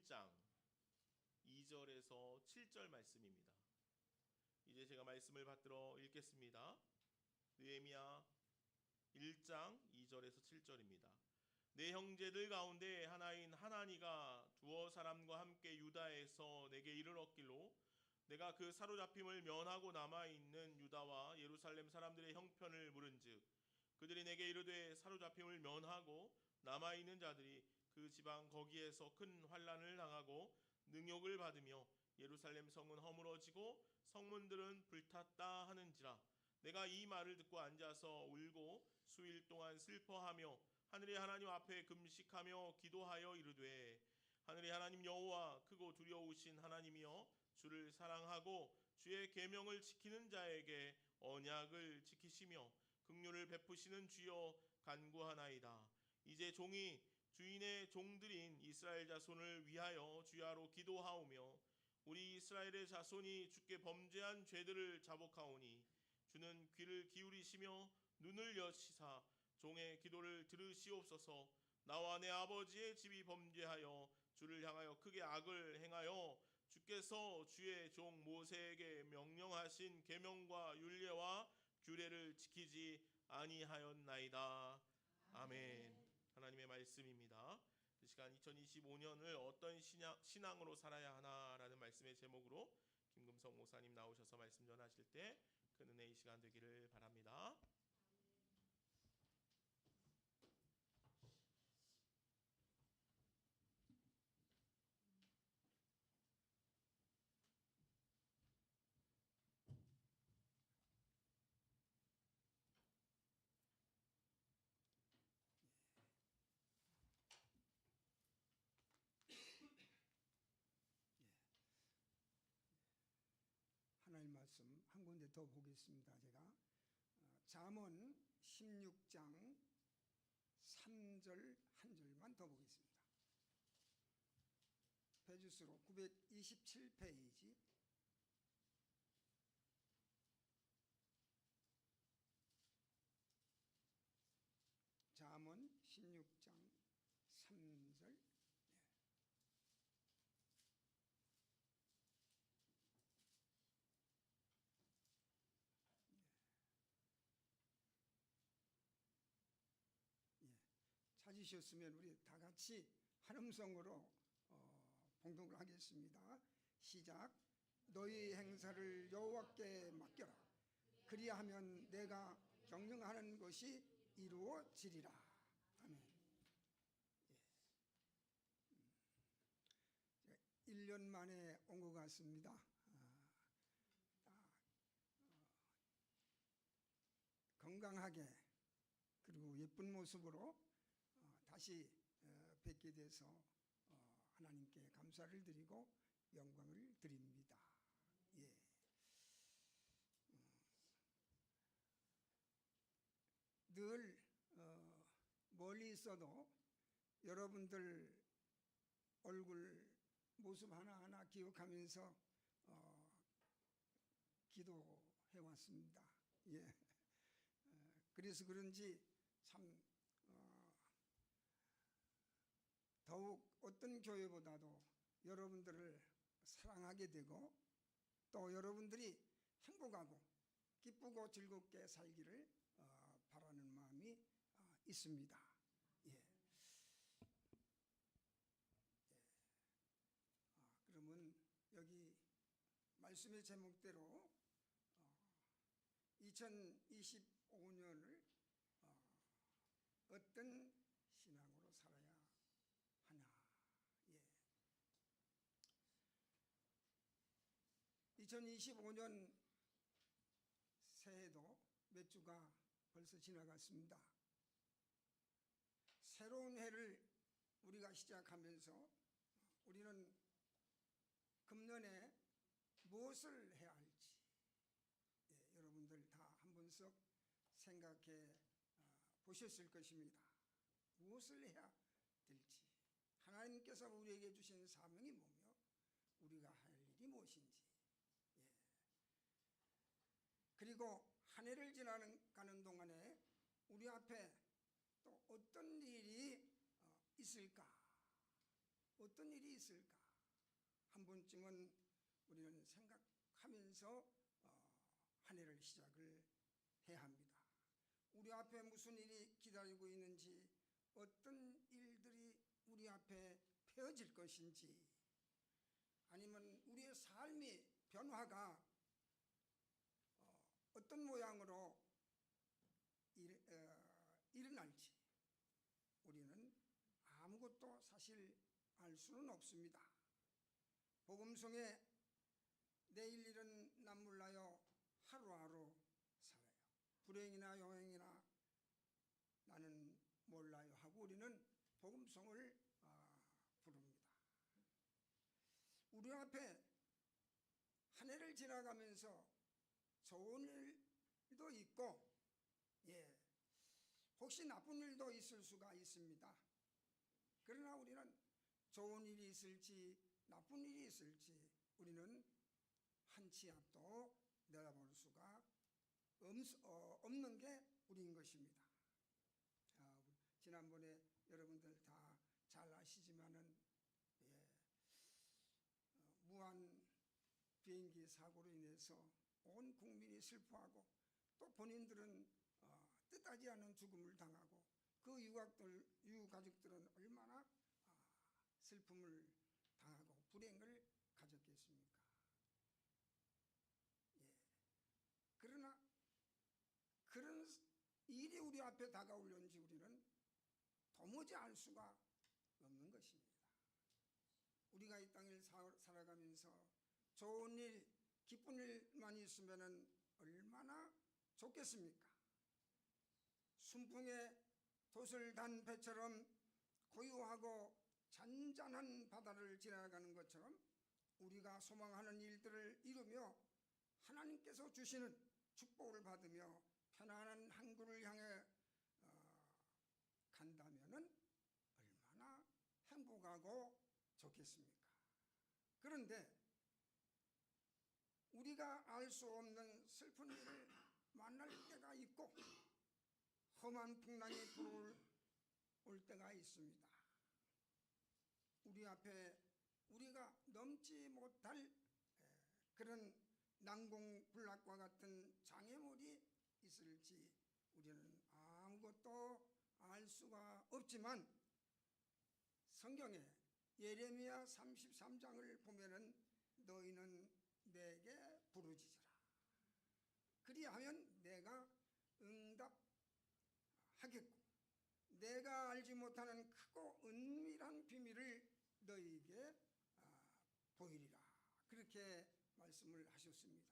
1장 2절에서 7절 말씀입니다. 이제 제가 말씀을 받들어 읽겠습니다. 느헤미야 1장 2절에서 7절입니다. 내 형제들 가운데 하나인 하나니가 두어 사람과 함께 유다에서 내게 이를 얻길로 내가 그 사로잡힘을 면하고 남아있는 유다와 예루살렘 사람들의 형편을 물은즉 그들이 내게 이르되 사로잡힘을 면하고 남아있는 자들이 그 지방 거기에서 큰 환난을 당하고 능욕을 받으며 예루살렘 성은 허물어지고 성문들은 불탔다 하는지라. 내가 이 말을 듣고 앉아서 울고 수일 동안 슬퍼하며 하늘의 하나님 앞에 금식하며 기도하여 이르되 하늘의 하나님 여호와 크고 두려우신 하나님이여 주를 사랑하고 주의 계명을 지키는 자에게 언약을 지키시며 긍휼을 베푸시는 주여 간구하나이다. 이제 종이 주인의 종들인 이스라엘 자손을 위하여 주야로 기도하오며 우리 이스라엘의 자손이 주께 범죄한 죄들을 자복하오니 주는 귀를 기울이시며 눈을 여시사 종의 기도를 들으시옵소서. 나와 내 아버지의 집이 범죄하여 주를 향하여 크게 악을 행하여 주께서 주의 종 모세에게 명령하신 계명과 율례와 규례를 지키지 아니하였나이다. 아멘. 하나님의 말씀입니다. 이 시간 2025년을 어떤 신앙으로 살아야 하나라는 말씀의 제목으로 김금성 목사님 나오셔서 말씀 전하실 때 큰 은혜의 시간 되기를 바랍니다. 하나님 말씀 한 군데 더 보겠습니다. 제가 잠언 16장 3절 한 절만 더 보겠습니다. 페이지수로 927페이지 잠언 16장 3절 찾으셨으면 우리 다 같이 한 음성으로 봉독을 하겠습니다. 시작. 너희 행사를 여호와께 맡겨라. 그리하면 내가 경영하는 것이 이루어지리라. 아멘. 1년 만에 온 것 같습니다. 건강하게 그리고 예쁜 모습으로 다시 뵙게 돼서 하나님께 감사를 드리고 영광을 드립니다. 예. 늘 멀리 있어도 여러분들 얼굴 모습 하나하나 기억하면서 기도해 왔습니다. 예. 그래서 그런지 참 더욱 어떤 교회보다도 여러분들을 사랑하게 되고 또 여러분들이 행복하고 기쁘고 즐겁게 살기를 바라는 마음이 있습니다. 예. 그러면 여기 말씀의 제목대로 2025년을 어떤 신앙으로 살아야 하나. 예. 2025년 새해도 몇 주가 벌써 지나갔습니다. 새로운 해를 우리가 시작하면서 우리는 금년에 무엇을 해야 할지 여러분들 다 한 번씩 생각해 보셨을 것입니다. 무엇을 해야 될지, 하나님께서 우리에게 주신 사명이 뭐며 우리가 할 일이 무엇인지, 그리고 한 해를 지나가는 동안에 우리 앞에 또 어떤 일이 있을까, 어떤 일이 있을까? 한 번쯤은 우리는 생각하면서 한 해를 시작을 해야 합니다. 우리 앞에 무슨 일이 기다리고 있는지, 어떤 일들이 우리 앞에 펴질 것인지, 아니면 우리의 삶의 변화가 어떤 모양으로 일어날지 우리는 아무것도 사실 알 수는 없습니다. 복음성에 내일 일은 남몰라요 하루하루 살아요. 불행이나 영행이나 나는 몰라요 하고 우리는 복음성을 부릅니다. 우리 앞에 한 해를 지나가면서 좋은 일도 있고, 혹시 나쁜 일도 있을 수가 있습니다. 그러나 우리는 좋은 일이 있을지 나쁜 일이 있을지 우리는 한 치 앞도 내다볼 수가 없는 게 우리인 것입니다. 지난번에 여러분들 다 잘 아시지만은 무한 비행기 사고로 인해서 온 국민이 슬퍼하고 또 본인들은 뜻하지 않은 죽음을 당하고 그 유가족들은 얼마나 슬픔을 당하고 불행을 가졌겠습니까? 그러나 그런 일이 우리 앞에 다가오려는지 우리는 도무지 알 수가 없는 것입니다. 우리가 이 땅을 살아가면서 좋은 일, 기쁜 일만 있으면 얼마나 좋겠습니까? 순풍에 돛을 단 배처럼 고요하고 잔잔한 바다를 지나가는 것처럼 우리가 소망하는 일들을 이루며 하나님께서 주시는 축복을 받으며 편안한 항구를 향해 간다면은 얼마나 행복하고 좋겠습니까? 그런데 우리가 알 수 없는 슬픈 일을 만날 때가 있고 험한 풍랑이 불어올 때가 있습니다. 우리 앞에 우리가 넘지 못할 그런 난공불락과 같은 장애물이 있을지 우리는 아무것도 알 수가 없지만 성경에 예레미야 33장을 보면은 너희는 내게 부르짖으라. 그리하면 내가 응답하겠고 내가 알지 못하는 크고 은밀한 비밀을 너희에게 보이리라. 그렇게 말씀을 하셨습니다.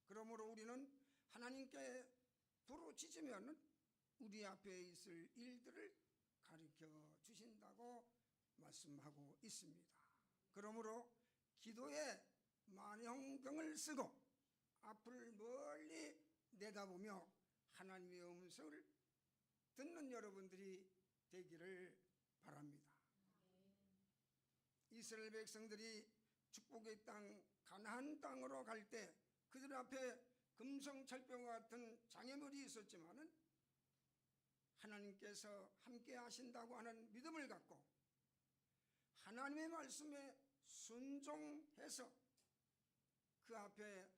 그러므로 우리는 하나님께 부르짖으면 우리 앞에 있을 일들을 가르쳐 주신다고 말씀하고 있습니다. 그러므로 기도에 만형경을 쓰고 앞을 멀리 내다보며 하나님의 음성을 듣는 여러분들이 되기를 바랍니다. 이스라엘 백성들이 축복의 땅 가나안 땅으로 갈 때 그들 앞에 금성철병과 같은 장애물이 있었지만은 하나님께서 함께 하신다고 하는 믿음을 갖고 하나님의 말씀에 순종해서 그 앞에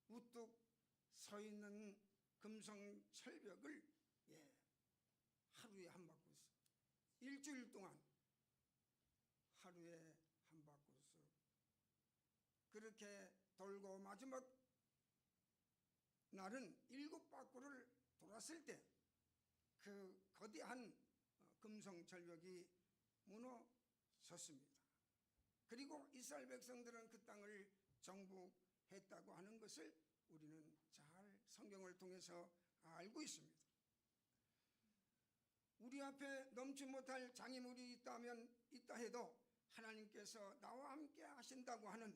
우뚝 서 있는 금성철벽을 하루에 한 바퀴, 일주일 동안 하루에 한 바퀴 그렇게 돌고 마지막 날은 7바퀴를 돌았을 때 그 거대한 금성절벽이 무너졌습니다. 그리고 이스라엘 백성들은 그 땅을 정복했다고 하는 것을 우리는 잘 성경을 통해서 알고 있습니다. 우리 앞에 넘지 못할 장애물이 있다 해도 하나님께서 나와 함께 하신다고 하는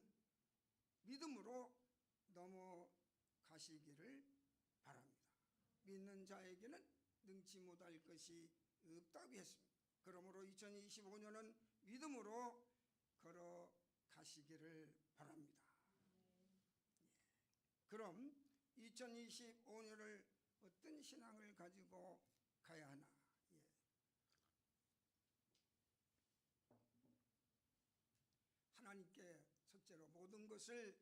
믿음으로 넘어가시기를 바랍니다. 믿는 자에게는 능치 못할 것이 없다고 했습니다. 그러므로 2025년은 믿음으로 걸어가시기를 바랍니다. 그럼 2025년을 어떤 신앙을 가지고 가야 하나? 하나님께 첫째로 모든 것을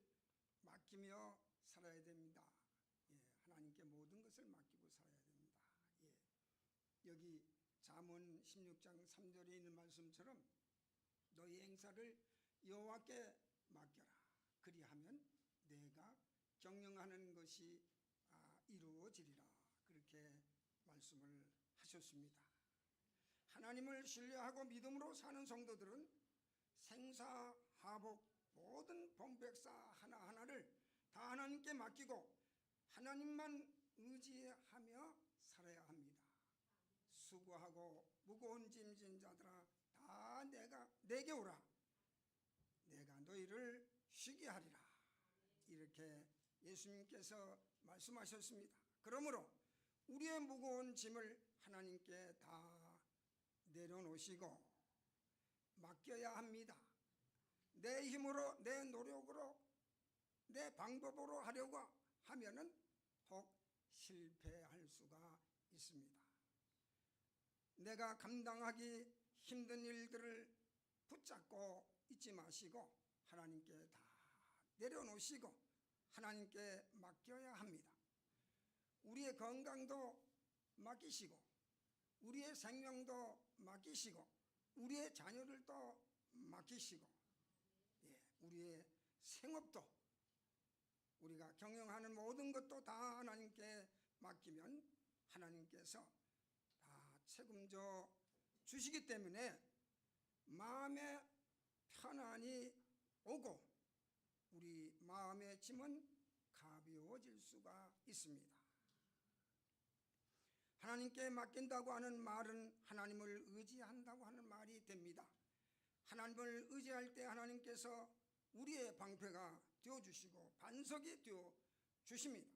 맡기며 살아야 됩니다. 예, 하나님께 모든 것을 맡기고 살아야 됩니다. 예, 여기 잠언 16장 3절에 있는 말씀처럼 너희 행사를 여호와께 맡겨라. 그리하면 내가 경영하는 것이 이루어지리라. 그렇게 말씀을 하셨습니다. 하나님을 신뢰하고 믿음으로 사는 성도들은 생사, 하복, 모든 본백사 하나하나를 다 하나님께 맡기고 하나님만 의지하며 살아야 합니다. 수고하고 무거운 짐진 자들아 다 내게 오라. 내가 너희를 쉬게 하리라. 이렇게 예수님께서 말씀하셨습니다. 그러므로 우리의 무거운 짐을 하나님께 다 내려놓으시고 맡겨야 합니다. 내 힘으로, 내 노력으로, 내 방법으로 하려고 하면은 혹 실패할 수가 있습니다. 내가 감당하기 힘든 일들을 붙잡고 있지 마시고 하나님께 다 내려놓으시고 하나님께 맡겨야 합니다. 우리의 건강도 맡기시고 우리의 생명도 맡기시고 우리의 자녀들도 맡기시고 우리의 생업도 우리가 경영하는 모든 것도 다 하나님께 맡기면 하나님께서 다 책임져 주시기 때문에 마음의 편안이 오고 우리 마음의 짐은 가벼워질 수가 있습니다. 하나님께 맡긴다고 하는 말은 하나님을 의지한다고 하는 말이 됩니다. 하나님을 의지할 때 하나님께서 우리의 방패가 되어주시고 반석이 되어주십니다.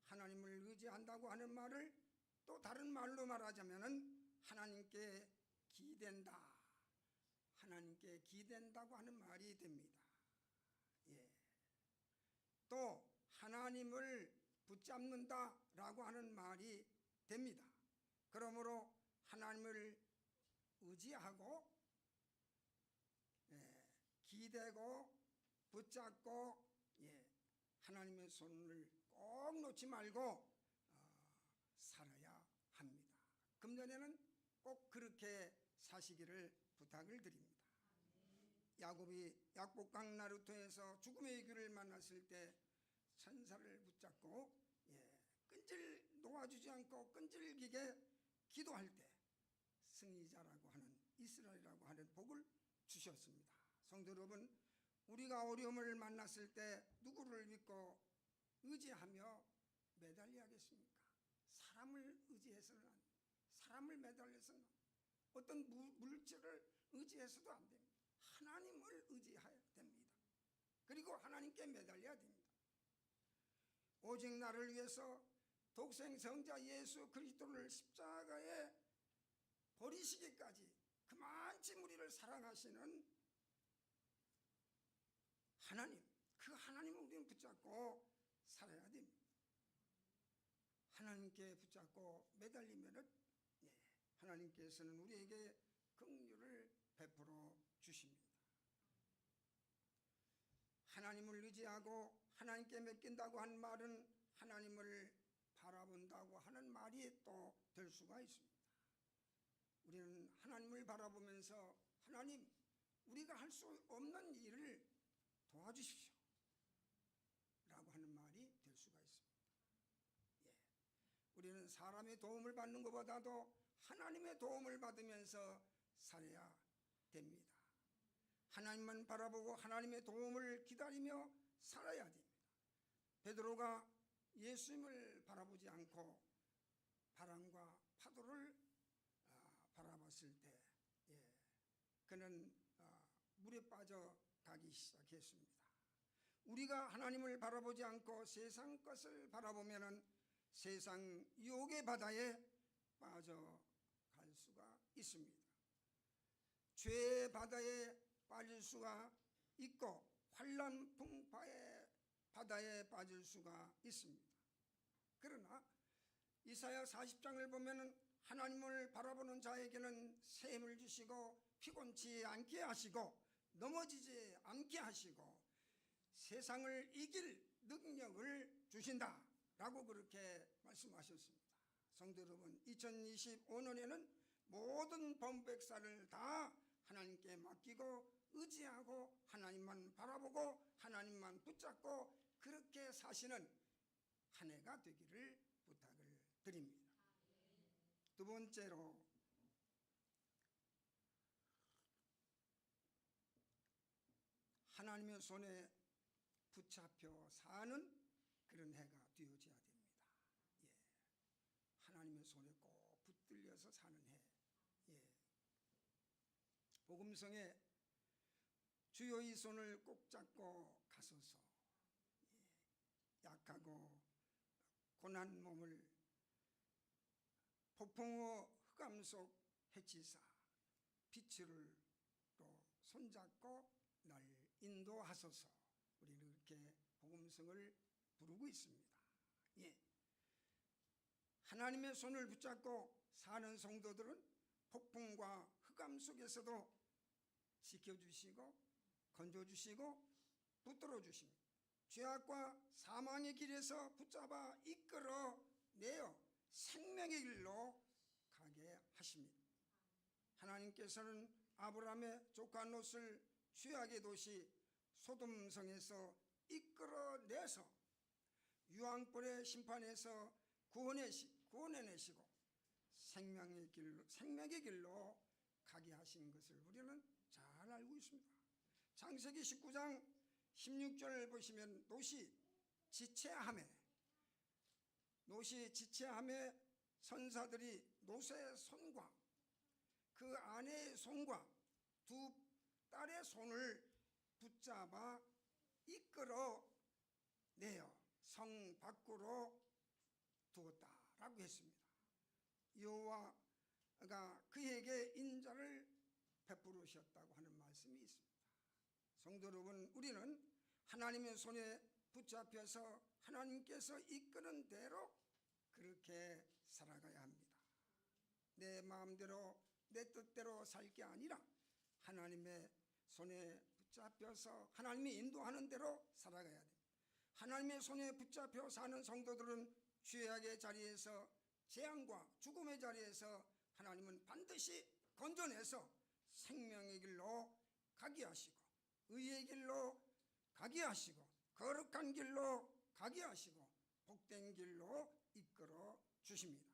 하나님을 의지한다고 하는 말을 또 다른 말로 말하자면 하나님께 기댄다. 하나님께 기댄다고 하는 말이 됩니다. 예. 또 하나님을 붙잡는다라고 하는 말이 됩니다. 그러므로 하나님을 의지하고 기대고 붙잡고 하나님의 손을 꼭 놓지 말고 살아야 합니다. 금년에는 꼭 그렇게 사시기를 부탁을 드립니다. 야곱이 약복강 나루터에서 죽음의 길을 만났을 때 천사를 붙잡고 끈질 놓아주지 않고 끈질기게 기도할 때 승리자라고 하는 이스라엘이라고 하는 복을 주셨습니다. 성도 여러분, 우리가 어려움을 만났을 때 누구를 믿고 의지하며 매달려야겠습니까? 사람을 의지해서는 안 됩니다. 사람을 매달려서는 어떤 물질을 의지해서도 안 됩니다. 하나님을 의지해야 됩니다. 그리고 하나님께 매달려야 됩니다. 오직 나를 위해서 독생 성자 예수 그리스도를 십자가에 버리시기까지 그만치 우리를 사랑하시는 하나님, 그 하나님을 우리는 붙잡고 살아야 됩니다. 하나님께 붙잡고 매달리면은 하나님께서는 우리에게 긍휼을 베풀어 주십니다. 하나님을 의지하고 하나님께 맡긴다고 한 말은 하나님을 바라본다고 하는 말이 또 될 수가 있습니다. 우리는 하나님을 바라보면서 하나님, 우리가 할 수 없는 일을 도와주십시오 라고 하는 말이 될 수가 있습니다. 우리는 사람의 도움을 받는 것보다도 하나님의 도움을 받으면서 살아야 됩니다. 하나님만 바라보고 하나님의 도움을 기다리며 살아야 됩니다. 베드로가 예수님을 바라보지 않고 바람과 파도를 바라봤을 때 그는 물에 빠져가기 시작했습니다. 우리가 하나님을 바라보지 않고 세상 것을 바라보면 세상 유혹의 바다에 빠져갈 수가 있습니다. 죄의 바다에 빠질 수가 있고 환난 풍파의 바다에 빠질 수가 있습니다. 그러나 이사야 40장을 보면 하나님을 바라보는 자에게는 샘을 주시고 피곤치 않게 하시고 넘어지지 않게 하시고 세상을 이길 능력을 주신다라고 그렇게 말씀하셨습니다. 성도 여러분, 2025년에는 모든 범백사를 다 하나님께 맡기고 의지하고 하나님만 바라보고 하나님만 붙잡고 그렇게 사시는 한 해가 되기를 부탁을 드립니다. 두 번째로 하나님의 손에 붙잡혀 사는 그런 해가 되어져야 됩니다. 예. 하나님의 손에 꼭 붙들려서 사는 해. 예. 복음성에 주여 이 손을 꼭 잡고 가소서. 예. 약하고 고난 몸을 폭풍우 흑암 속 해치사 빛을 또 손잡고 날 인도하소서. 우리는 이렇게 복음성을 부르고 있습니다. 예. 하나님의 손을 붙잡고 사는 성도들은 폭풍과 흑암 속에서도 지켜주시고 건져주시고 붙들어주십니다. 죄악과 사망의 길에서 붙잡아 이끌어내어 생명의 길로 가게 하십니다. 하나님께서는 아브라함의 조카 롯을 죄악의 도시 소돔성에서 이끌어내서 유황불의 심판에서 구원해내시고 생명의 길로 가게 하신 것을 우리는 잘 알고 있습니다. 창세기 19장 16절 보시면 롯이 지체함에 선사들이 롯의 손과 그 아내의 손과 두 딸의 손을 붙잡아 이끌어내어 성 밖으로 두었다라고 했습니다. 여호와가 그에게 인자를 베푸셨다고 하는 말씀이 있습니다. 성도 여러분, 우리는 하나님의 손에 붙잡혀서 하나님께서 이끄는 대로 그렇게 살아가야 합니다. 내 마음대로 내 뜻대로 살 게 아니라 하나님의 손에 붙잡혀서 하나님이 인도하는 대로 살아가야 됩니다. 하나님의 손에 붙잡혀 사는 성도들은 죄악의 자리에서 재앙과 죽음의 자리에서 하나님은 반드시 건져내서 생명의 길로 가게 하시고 의의 길로 가게 하시고 거룩한 길로 가게 하시고 복된 길로 이끌어 주십니다.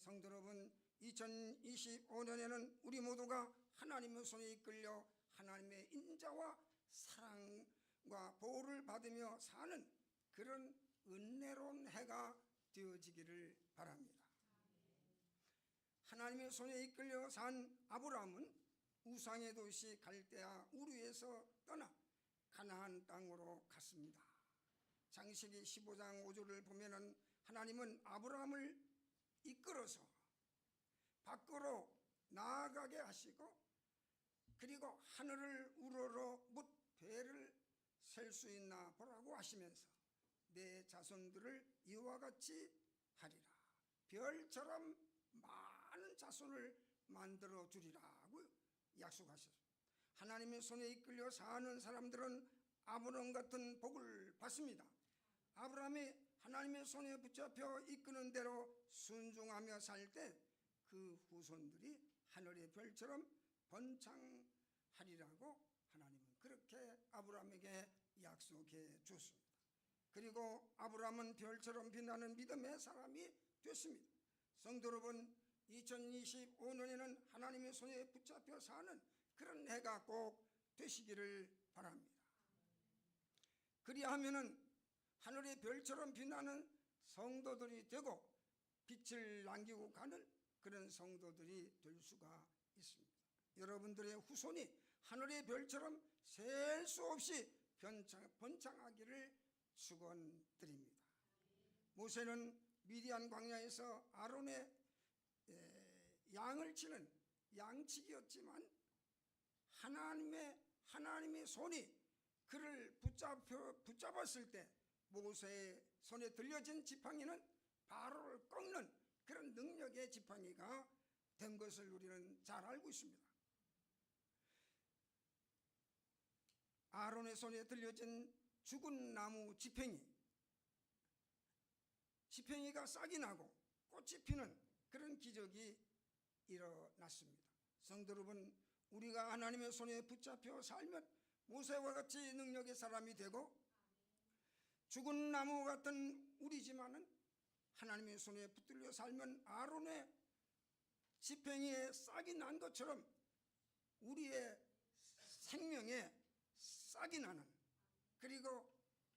성도 여러분, 2025년에는 우리 모두가 하나님의 손에 이끌려 하나님의 인자와 사랑과 보호를 받으며 사는 그런 은혜로운 해가 되어지기를 바랍니다. 하나님의 손에 이끌려 산 아브라함은 우상의 도시 갈대아 우르에서 떠나 가나안 땅으로 갔습니다. 창세기 15장 5절을 보면은 하나님은 아브라함을 이끌어서 밖으로 나아가게 하시고 그리고 하늘을 우러러 못 배를 셀 수 있나 보라고 하시면서 내 자손들을 이와 같이 하리라. 별처럼 많은 자손을 만들어 주리라고 약속하셨습니다. 하나님의 손에 이끌려 사는 사람들은 아브라함 같은 복을 받습니다. 아브라함이 하나님의 손에 붙잡혀 이끄는 대로 순종하며 살 때 그 후손들이 하늘의 별처럼 번창하리라고 하나님은 그렇게 아브라함에게 약속해 줬습니다. 그리고 아브라함은 별처럼 빛나는 믿음의 사람이 됐습니다. 성도 여러분, 2025년에는 하나님의 손에 붙잡혀 사는 그런 해가 꼭 되시기를 바랍니다. 그리하면은 하늘의 별처럼 빛나는 성도들이 되고 빛을 남기고 가는 그런 성도들이 될 수가 있습니다. 여러분들의 후손이 하늘의 별처럼 셀 수 없이 번창하기를 축원드립니다. 모세는 미디안 광야에서 아론의 양을 치는 양치기였지만 하나님의 손이 그를 붙잡았을 때 모세의 손에 들려진 지팡이는 바로를 꺾는 그런 능력의 지팡이가 된 것을 우리는 잘 알고 있습니다. 아론의 손에 들려진 죽은 나무 지팽이가 싹이 나고 꽃이 피는 그런 기적이 일어났습니다. 성도 여러분, 우리가 하나님의 손에 붙잡혀 살면 모세와 같이 능력의 사람이 되고, 죽은 나무 같은 우리지만은 하나님의 손에 붙들려 살면 아론의 지팽이에 싹이 난 것처럼 우리의 생명에 싹이 나는, 그리고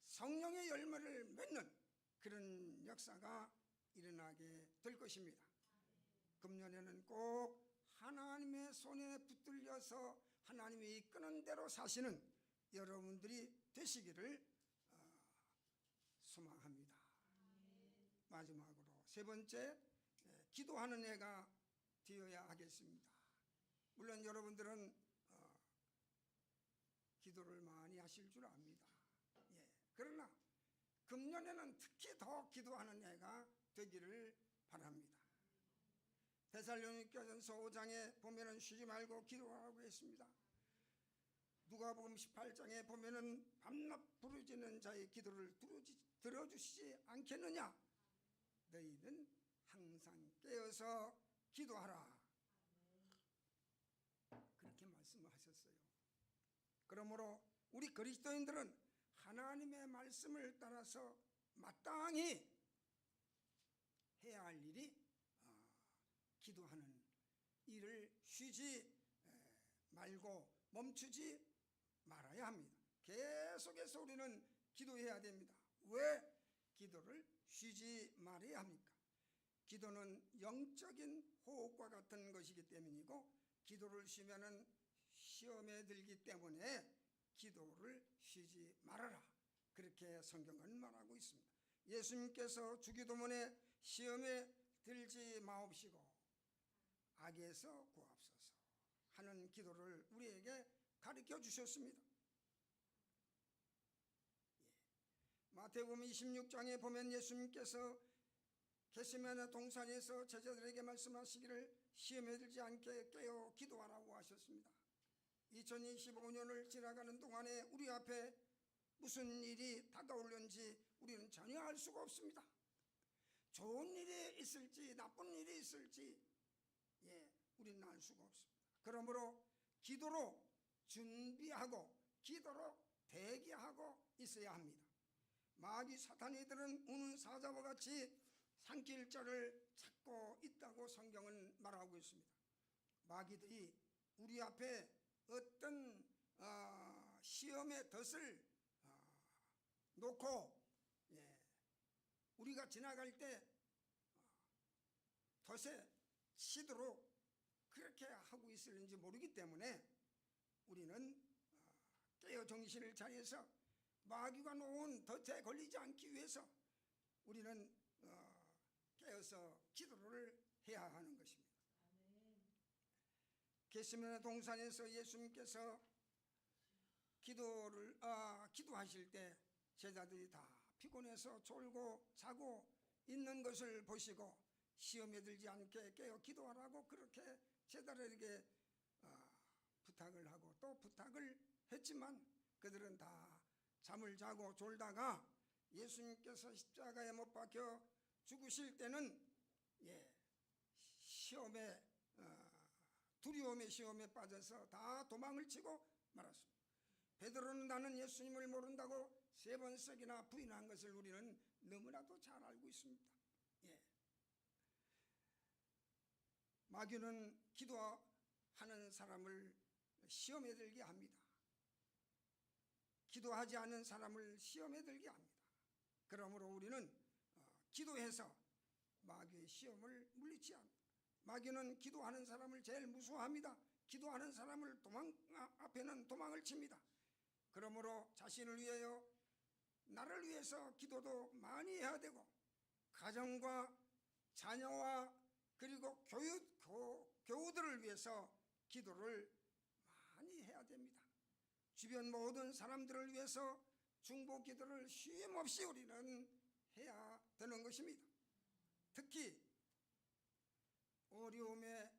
성령의 열매를 맺는 그런 역사가 일어나게 될 것입니다. 금년에는 꼭 하나님의 손에 붙들려서 하나님이 이끄는 대로 사시는 여러분들이 되시기를 소망합니다. 마지막으로 세 번째, 기도하는 해가 되어야 하겠습니다. 물론 여러분들은 기도를 많이 하실 줄 압니다. 그러나 금년에는 특히 더 기도하는 해가 되기를 바랍니다. 데살로니가전서 5장에 보면은 쉬지 말고 기도하라고 했습니다. 누가복음 18장에 보면은 밤낮 부르짖는 자의 기도를 들어주시지 않겠느냐? 너희는 항상 깨어서 기도하라. 그렇게 말씀하셨어요. 그러므로 우리 그리스도인들은 하나님의 말씀을 따라서 마땅히 해야 할 일이 기도하는 일을 쉬지 말고 멈추지 말아야 합니다. 계속해서 우리는 기도해야 됩니다. 왜 기도를 쉬지 말아야 합니까? 기도는 영적인 호흡과 같은 것이기 때문이고, 기도를 쉬면은 시험에 들기 때문에 기도를 쉬지 말아라, 그렇게 성경은 말하고 있습니다. 예수님께서 주기도문에 시험에 들지 마옵시고 악에서 구하옵소서 하는 기도를 우리에게 가르쳐 주셨습니다. 마태복음 26장에 보면 예수님께서 겟세마네 동산에서 제자들에게 말씀하시기를 시험에 들지 않게 깨어 기도하라고 하셨습니다. 2025년을 지나가는 동안에 우리 앞에 무슨 일이 다가올는지 우리는 전혀 알 수가 없습니다. 좋은 일이 있을지 나쁜 일이 있을지 우리는 알 수가 없습니다. 그러므로 기도로 준비하고 기도로 대기하고 있어야 합니다. 마귀 사탄이들은 우는 사자와 같이 산길자를 찾고 있다고 성경은 말하고 있습니다. 마귀들이 우리 앞에 어떤 시험의 덫을 놓고 우리가 지나갈 때 덫에 치도록 그렇게 하고 있을는지 모르기 때문에 우리는 깨어 정신을 차려서 마귀가 놓은 덫에 걸리지 않기 위해서 우리는 깨어서 기도를 해야 하는 것입니다. 겟세마네 동산에서 예수님께서 기도하실 때 제자들이 다 피곤해서 졸고 자고 있는 것을 보시고 시험에 들지 않게 깨어 기도하라고 그렇게 제자들에게 부탁을 하고 또 부탁을 했지만 그들은 다 잠을 자고 졸다가 예수님께서 십자가에 못 박혀 죽으실 때는 두려움의 시험에 빠져서 다 도망을 치고 말았습니다. 베드로는 나는 예수님을 모른다고 3번씩이나 부인한 것을 우리는 너무나도 잘 알고 있습니다. 마귀는 기도하는 사람을 시험에 들게 합니다. 기도하지 않는 사람을 시험에 들게 합니다. 그러므로 우리는 기도해서 마귀의 시험을 물리치야 합니다. 마귀는 기도하는 사람을 제일 무서워합니다. 기도하는 사람을 앞에는 도망을 칩니다. 그러므로 자신을 위하여 나를 위해서 기도도 많이 해야 되고 가정과 자녀와 그리고 교우들을 위해서 기도를 많이 해야 됩니다. 주변 모든 사람들을 위해서 중보 기도를 쉼없이 우리는 해야 되는 것입니다. 특히 어려움에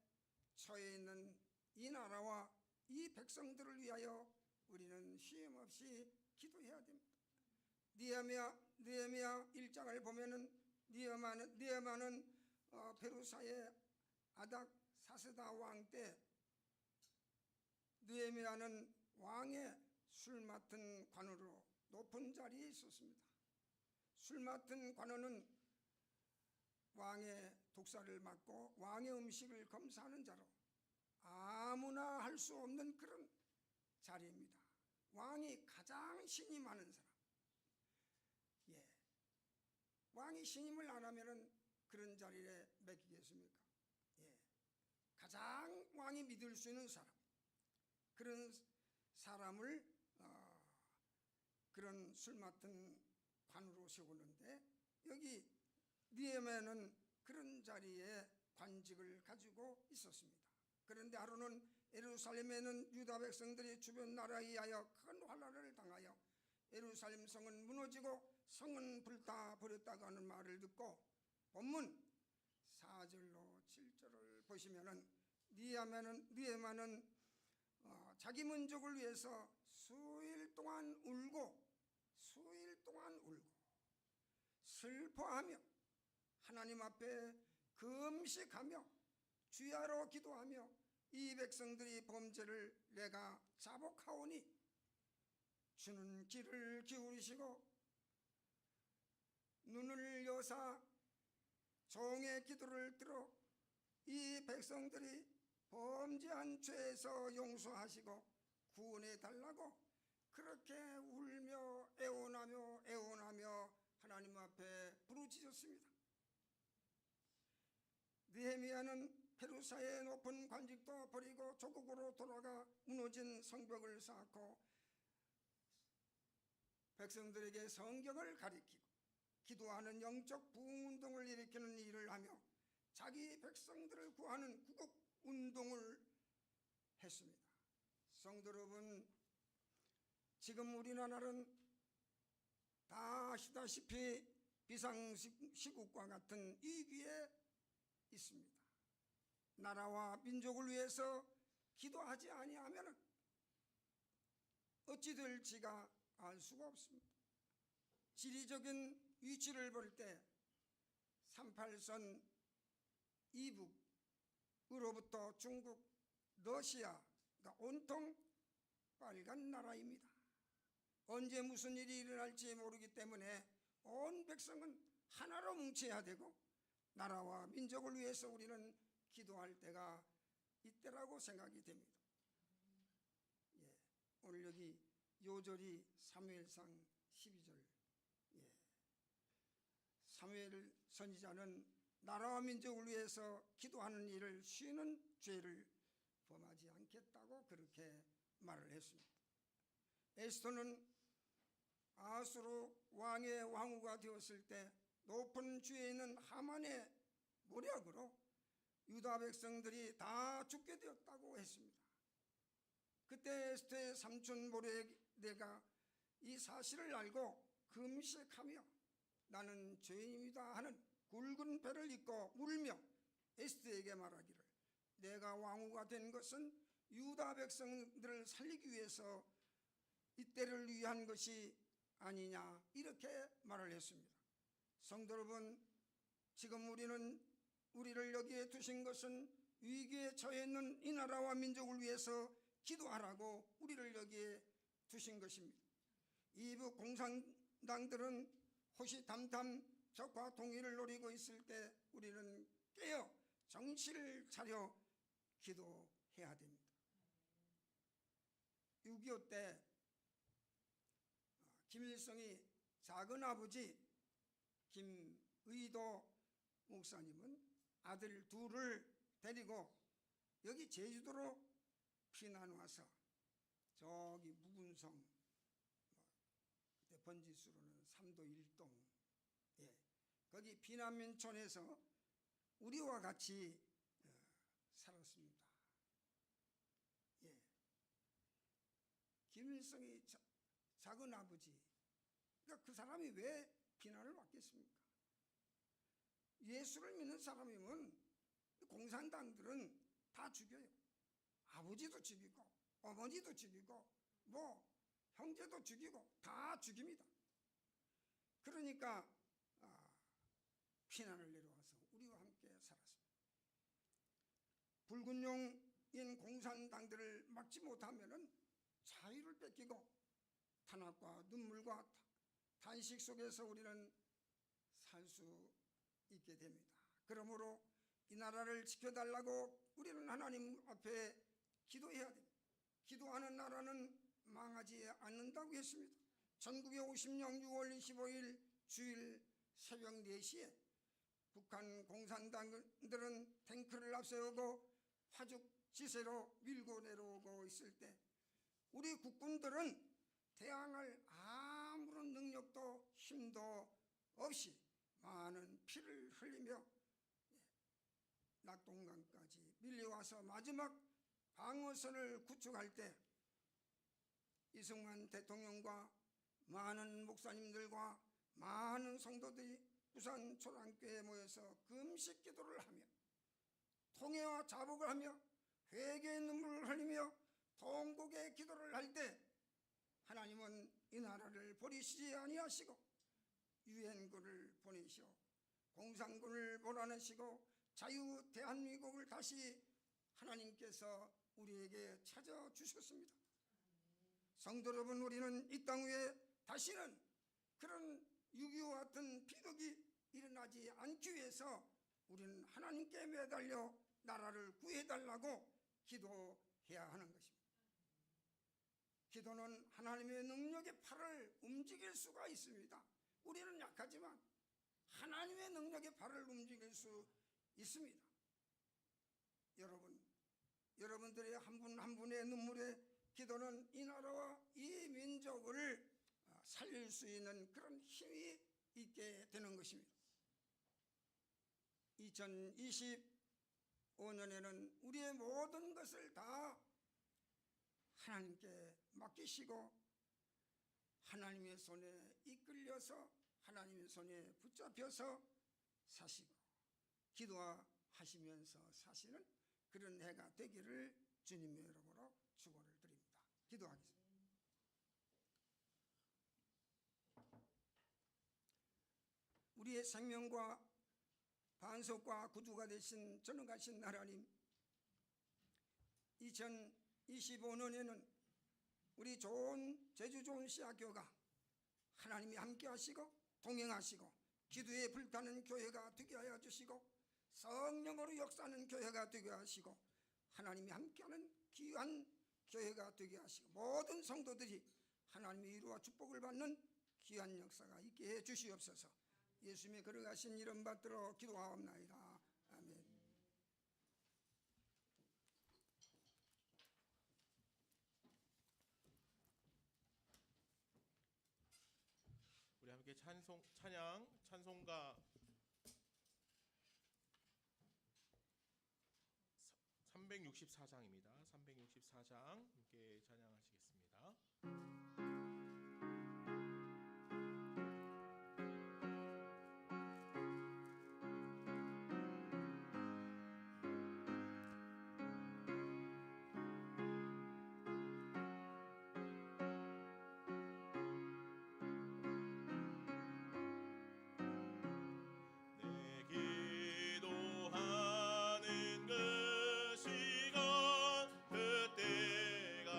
처해 있는 이 나라와 이 백성들을 위하여 우리는 쉼 없이 기도해야 됩니다. 느헤미야 1장을 보면은 느헤미야는 베루사의 아닥 사세다 왕 때 느헤미야는 왕의 술 맡은 관으로 높은 자리에 있었습니다. 술 맡은 관원은 왕의 독사를 맡고 왕의 음식을 검사하는 자로 아무나 할 수 없는 그런 자리입니다. 왕이 가장 신임하는 사람. 예. 왕이 신임을 안 하면은 그런 자리에 맡기겠습니까? 예. 가장 왕이 믿을 수 있는 사람. 그런 사람을 그런 술 맡은 관으로 세우는데 여기 느헤미야는 그런 자리에 관직을 가지고 있었습니다. 그런데 하루는 예루살렘에는 유다 백성들이 주변 나라에 의하여 큰 환난을 당하여 예루살렘 성은 무너지고 성은 불타 버렸다고 하는 말을 듣고 본문 4절로 7절을 보시면은 느헤미야는 자기 민족을 위해서 수일 동안 울고 슬퍼하며 하나님 앞에 금식하며 주야로 기도하며 이 백성들이 범죄를 내가 자복하오니 주는 귀를 기울이시고 눈을 여사 종의 기도를 들어 이 백성들이 범죄한 죄에서 용서하시고 구원해 달라고 그렇게 울며 애원하며 하나님 앞에 부르짖었습니다. 느헤미야는 페루사의 높은 관직도 버리고 조국으로 돌아가 무너진 성벽을 쌓고 백성들에게 성경을 가리키고 기도하는 영적 부흥운동을 일으키는 일을 하며 자기 백성들을 구하는 구국운동을 했습니다. 성도 여러분, 지금 우리나라는 다 아시다시피 비상시국과 같은 위기에 있습니다. 나라와 민족을 위해서 기도하지 아니하면 어찌 될지가 알 수가 없습니다. 지리적인 위치를 볼 때 38선 이북으로부터 중국, 러시아가 온통 빨간 나라입니다. 언제 무슨 일이 일어날지 모르기 때문에 온 백성은 하나로 뭉쳐야 되고 나라와 민족을 위해서 우리는 기도할 때가 이때라고 생각이 됩니다. 예, 오늘 여기 요절이 사무엘상 12절. 예, 사무엘 선지자는 나라와 민족을 위해서 기도하는 일을 쉬는 죄를 범하지 않겠다고 그렇게 말을 했습니다. 에스더는 아수르 왕의 왕후가 되었을 때 높은 주에 있는 하만의 모략으로 유다 백성들이 다 죽게 되었다고 했습니다. 그때 에스더의 삼촌 모르드게가 이 사실을 알고 금식하며 나는 죄인이다 하는 굵은 배를 입고 울며 에스더에게 말하기를 내가 왕후가 된 것은 유다 백성들을 살리기 위해서 이때를 위한 것이 아니냐 이렇게 말을 했습니다. 성도 여러분, 지금 우리를 여기에 두신 것은 위기에 처해 있는 이 나라와 민족을 위해서 기도하라고 우리를 여기에 두신 것입니다. 이북 공산당들은 호시탐탐 적과 통일을 노리고 있을 때 우리는 깨어 정신을 차려 기도해야 됩니다. 6.25 때 김일성이 작은아버지 김의도 목사님은 아들 둘을 데리고 여기 제주도로 피난 와서 저기 무군성 그때 번지수로는 3도 1동 거기 피난민촌에서 우리와 같이 살았습니다. 김일성이 작은아버지, 그러니까 그 사람이 왜 비난을 받겠습니까? 예수를 믿는 사람이면 공산당들은 다 죽여요. 아버지도 죽이고 어머니도 죽이고 뭐 형제도 죽이고 다 죽입니다. 그러니까 피난을 내려와서 우리와 함께 살았습니다. 불군용인 공산당들을 막지 못하면은 자유를 뺏기고 탄압과 눈물과 단식 속에서 우리는 살 수 있게 됩니다. 그러므로 이 나라를 지켜달라고 우리는 하나님 앞에 기도해야 됩니다. 기도하는 나라는 망하지 않는다고 했습니다. 전국에 50년 6월 25일 주일 새벽 4시에 북한 공산당들은 탱크를 앞세우고 화죽 지세로 밀고 내려오고 있을 때 우리 국군들은 대항할 아무런 능력도 힘도 없이 많은 피를 흘리며 낙동강까지 밀려와서 마지막 방어선을 구축할 때 이승만 대통령과 많은 목사님들과 많은 성도들이 부산 초랑교회에 모여서 금식 기도를 하며 통회와 자복을 하며 회개의 눈물을 흘리며 통곡의 기도를 할 때 하나님은 이 나라를 버리시지 아니하시고 유엔군을 보내시오 공산군을 몰아내시고 자유 대한민국을 다시 하나님께서 우리에게 찾아주셨습니다. 성도 여러분, 우리는 이 땅 위에 다시는 그런 6.25 같은 비극이 일어나지 않기 위해서 우리는 하나님께 매달려 나라를 구해달라고 기도해야 하는 것입니다. 기도는 하나님의 능력의 팔을 움직일 수가 있습니다. 우리는 약하지만 하나님의 능력의 팔을 움직일 수 있습니다. 여러분들의 한 분 한 분의 눈물의 기도는 이 나라와 이 민족을 살릴 수 있는 그런 힘이 있게 되는 것입니다. 2025년에는 우리의 모든 것을 다 하나님께 맡기시고 하나님의 손에 이끌려서 하나님의 손에 붙잡혀서 사시고 기도하시면서 사시는 그런 해가 되기를 주님의 이름으로 축원을 드립니다. 기도하겠습니다. 우리의 생명과 반석과 구주가 되신 전능하신 하나님, 2025년에는 우리 제주 좋은 씨앗교회가 하나님이 함께 하시고 동행하시고 기도에 불타는 교회가 되게 하여 주시고 성령으로 역사하는 교회가 되게 하시고 하나님이 함께하는 귀한 교회가 되게 하시고 모든 성도들이 하나님의 위로와 축복을 받는 귀한 역사가 있게 해 주시옵소서. 예수님의 걸어가신 이름 받들어 기도하옵나이다. 아멘. 우리 함께 찬송가 364장입니다. 364장 함께 찬양하시겠습니다. 기도하는 것이건 그때가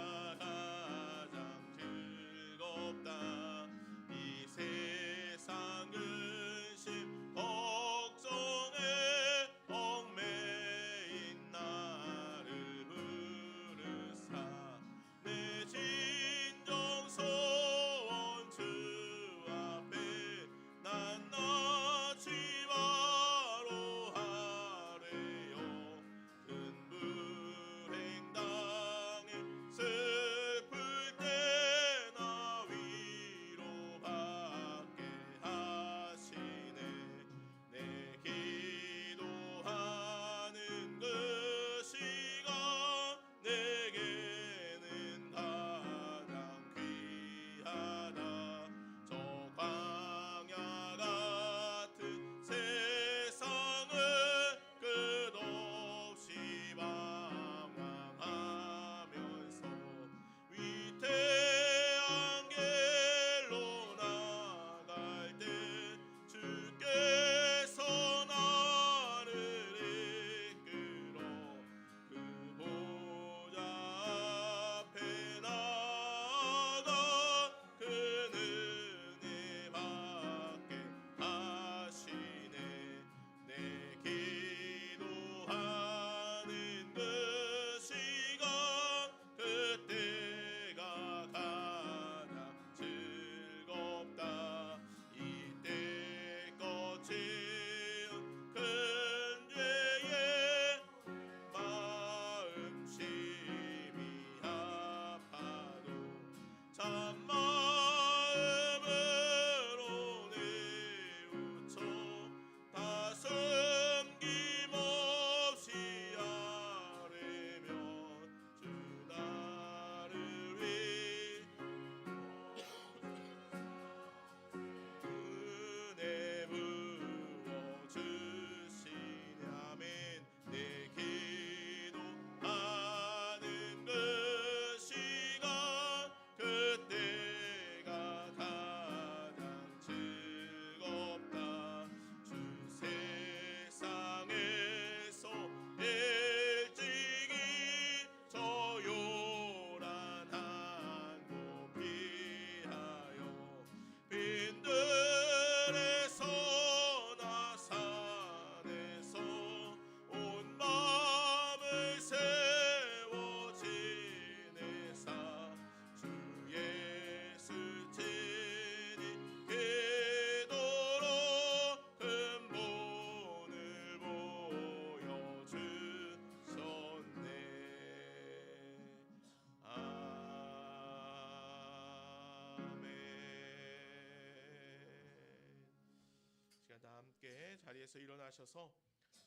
다 함께 자리에서 일어나셔서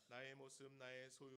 나의 모습 나의 소유